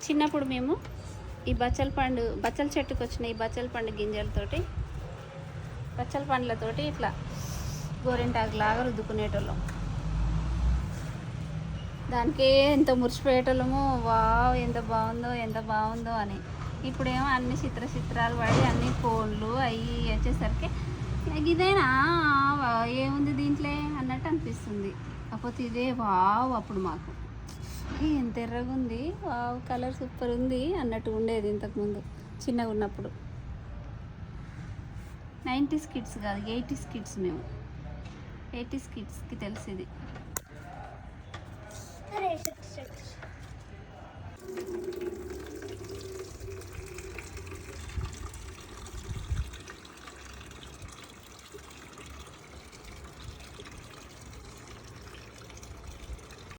చిన్నప్పుడు మేము ఈ బచ్చల చెట్టుకు వచ్చిన ఈ బచ్చల పండు గింజలతోటి బచ్చల పండ్లతోటి ఇట్లా గోరింటాకు లాగా రుద్దుకునేటోళ్ళం. దానికే ఎంత మురిసిపోయేటోళ్ళము. వావ్ ఎంత బాగుందో అని. ఇప్పుడేమో అన్ని చిత్రాలు పడి అన్ని ఫోన్లు అవి వచ్చేసరికి ఇదేనా ఏముంది దీంట్లో అన్నట్టు అనిపిస్తుంది. కాకపోతే ఇదే వావ్ అప్పుడు మాకు ఎంత ఎర్రగా ఉంది, వావ్ కలర్ సూపర్ ఉంది అన్నట్టు ఉండేది ఇంతకుముందు చిన్నగా ఉన్నప్పుడు. 90s కిడ్స్ కాదు, 80s కిడ్స్ మేము. 80s కిడ్స్కి తెలిసింది.